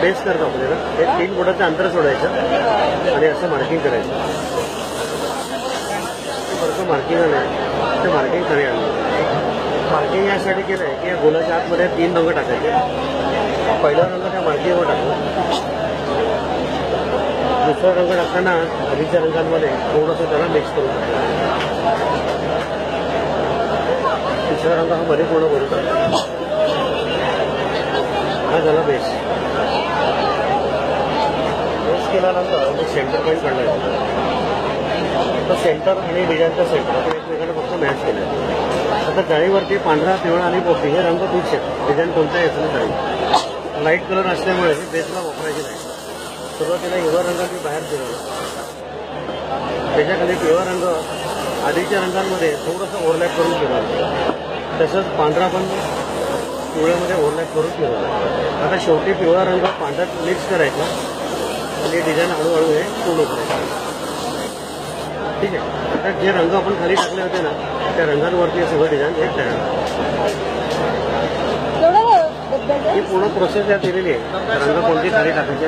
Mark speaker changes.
Speaker 1: Base करतो आपल्याला हे 3 बोटाचं अंतर सोडायचं आणि असं मार्किंग करायचं. बरं मार्किंग आलं ते मार्किंग खाली आलं. मार्किंग यासाठी केलं आहे की या गोलाच्या आतमध्ये 3 रंग टाकायचे. पहिला रंग त्या मार्किंगवर टाकला. दुसरा रंग टाकताना आधीच्या रंगांमध्ये थोडंसं त्याला मिक्स करून टाकलं. तिसरा रंग हा मध्ये पूर्ण भरून टाकला. हा झाला बेस. बेस केल्यानंतर सेंटर पॉईंट काढायचं. तर सेंटर आणि डिझाईनचा सेंटर आपण एकमेकांना फक्त मॅच केलं. आता जाळीवरती पांढरा, पिवळा आणि पोपटी हे रंग फिक्स आहेत. डिझाईन कोणताही असलं तरी लाईट कलर असल्यामुळे हे बेसला वापरायचे नाही. सुरुवातीला हिरवा रंग मी बाहेर फिरवला. त्याच्याखाली पिवळा रंग आधीच्या रंगांमध्ये थोडंसं ओव्हरलॅप करून फिरवलं. तसंच पांढरा पण पिवळ्यामध्ये ओव्हरलॅप करून फिरवला. आता शेवटी पिवळा रंग पांढऱ्यात मिक्स करायचा आणि डिझाईन हळूहळू हे पूर्ण करायचं. ठीक आहे. आता जे रंग आपण खाली टाकले होते ना त्या रंगांवरती हे सगळं डिझाईन हे तयार. ही पूर्ण प्रोसेस यात दिलेली आहे. रंग कोणती खाली टाकायची